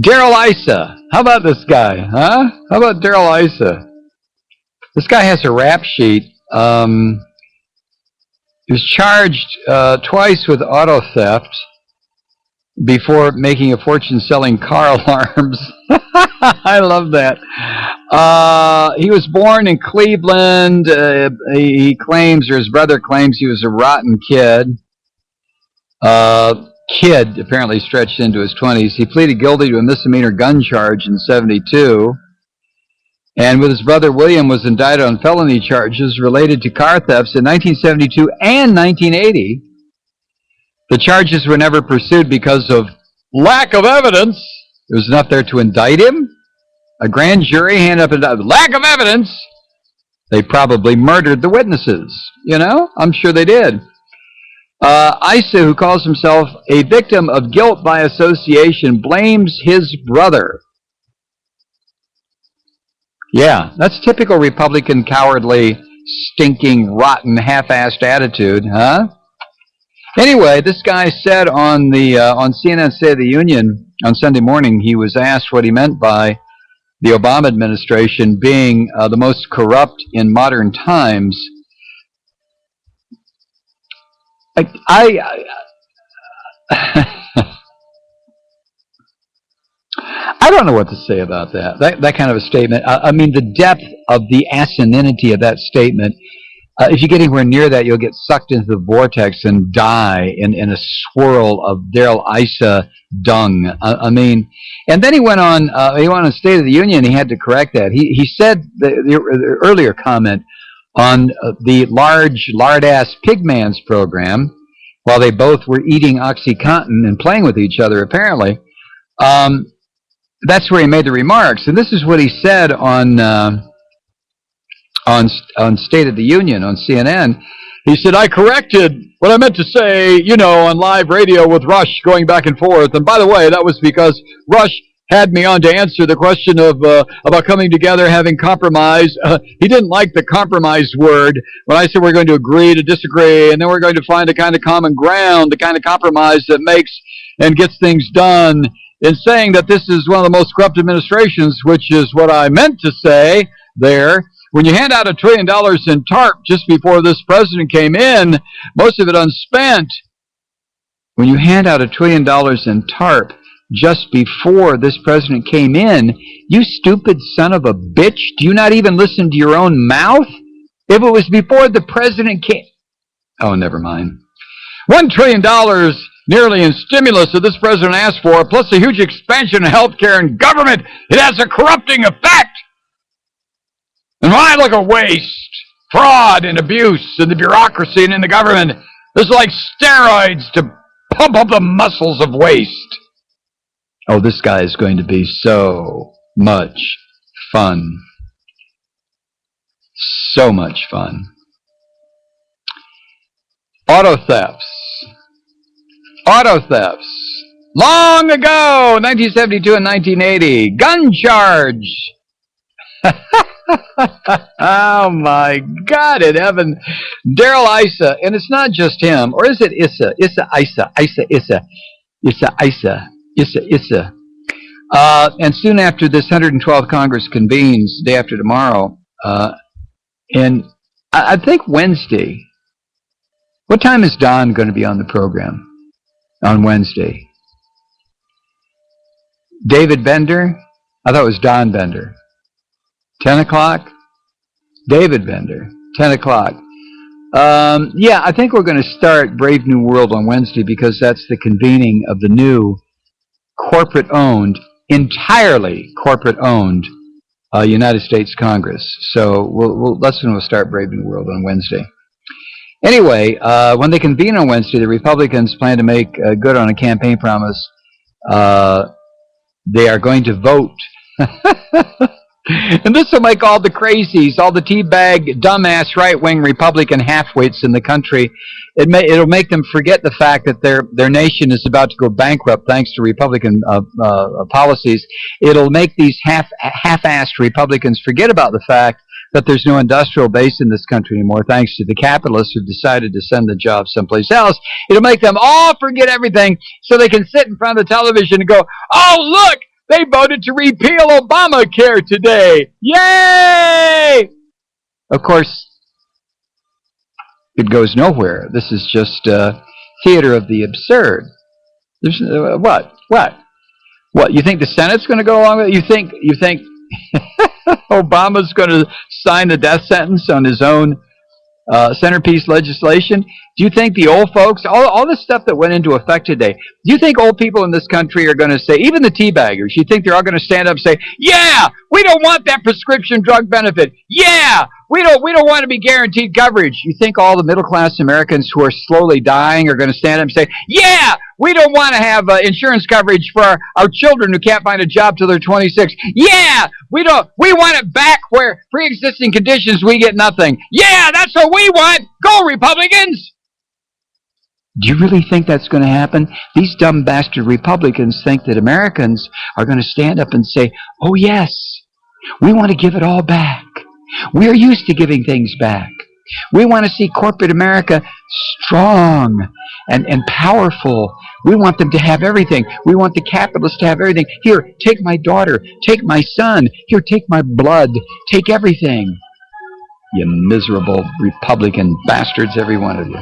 Darrell Issa. How about this guy, huh? How about Darrell Issa? This guy has a rap sheet. He was charged twice with auto theft before making a fortune selling car alarms. I love that. He was born in Cleveland. He claims, or his brother claims, he was a rotten kid. Kid apparently stretched into his 20s. He pleaded guilty to a misdemeanor gun charge in '72. And with his brother William was indicted on felony charges related to car thefts in 1972 and 1980. The charges were never pursued because of lack of evidence. There was enough there to indict him. A grand jury handed up a lack of evidence. They probably murdered the witnesses. You know, I'm sure they did. Issa, who calls himself a victim of guilt by association, blames his brother. Yeah, that's typical Republican cowardly, stinking, rotten, half-assed attitude, huh? Anyway, this guy said on CNN State of the Union on Sunday morning, he was asked what he meant by the Obama administration being the most corrupt in modern times. I don't know what to say about that kind of a statement. I mean, the depth of the asininity of that statement. If you get anywhere near that, you'll get sucked into the vortex and die in a swirl of Darrell Issa dung. I mean, and then he went on State of the Union. He had to correct that. He said the earlier comment on the large lard-ass pigman's program, while they both were eating OxyContin and playing with each other, apparently. That's where he made the remarks, and this is what he said on State of the Union on CNN. He said, "I corrected what I meant to say, you know, on live radio with Rush going back and forth. And by the way, that was because Rush had me on to answer the question of about coming together, having compromise. He didn't like the compromise word when I said we're going to agree to disagree, and then we're going to find a kind of common ground, the kind of compromise that makes and gets things done. In saying that this is one of the most corrupt administrations, which is what I meant to say there. When you hand out $1 trillion in TARP just before this president came in, most of it unspent. When you hand out $1 trillion in TARP just before this president came in, you stupid son of a bitch, do you not even listen to your own mouth? If it was before the president came... Oh, never mind. $1 trillion nearly in stimulus that this president asked for, plus a huge expansion of health care and government. It has a corrupting effect. And when I look at waste, fraud, and abuse in the bureaucracy and in the government, this is like steroids to pump up the muscles of waste. Oh, this guy is going to be so much fun. So much fun. Auto thefts. Auto thefts. Long ago, 1972 and 1980. Gun charge. Oh, my God in heaven. Darrell Issa. And it's not just him. Or is it Issa? Issa, Issa, Issa, Issa. Issa, Issa. Issa, Issa. And soon after this 112th Congress convenes, day after tomorrow, and I think Wednesday. What time is Don going to be on the program on Wednesday? David Bender? I thought it was Don Bender. 10 o'clock? David Bender, 10 o'clock. Yeah, I think we're going to start Brave New World on Wednesday because that's the convening of the new corporate-owned, entirely corporate-owned United States Congress. So that's when we'll start Brave New World on Wednesday. Anyway, when they convene on Wednesday, the Republicans plan to make good on a campaign promise. They are going to vote. And this will make all the crazies, all the teabag, dumbass, right-wing Republican halfwits in the country, it'll make them forget the fact that their nation is about to go bankrupt thanks to Republican policies. It'll make these half-assed Republicans forget about the fact that there's no industrial base in this country anymore thanks to the capitalists who decided to send the jobs someplace else. It'll make them all forget everything so they can sit in front of the television and go, oh, look! They voted to repeal Obamacare today. Yay! Of course, it goes nowhere. This is just theater of the absurd. There's what? What? You think the Senate's going to go along with it? You think Obama's going to sign the death sentence on his own centerpiece legislation? Do you think the old folks, all this stuff that went into effect today, do you think old people in this country are going to say, even the teabaggers, you think they're all going to stand up and say, yeah, we don't want that prescription drug benefit. Yeah, we don't want to be guaranteed coverage. You think all the middle-class Americans who are slowly dying are going to stand up and say, yeah, we don't want to have insurance coverage for our children who can't find a job till they're 26. Yeah, we want it back where pre-existing conditions we get nothing. Yeah, that's what we want. Go Republicans! Do you really think that's going to happen? These dumb bastard Republicans think that Americans are going to stand up and say, oh yes, we want to give it all back. We are used to giving things back. We want to see corporate America strong and powerful. We want them to have everything. We want the capitalists to have everything. Here, take my daughter. Take my son. Here, take my blood. Take everything. You miserable Republican bastards, every one of you.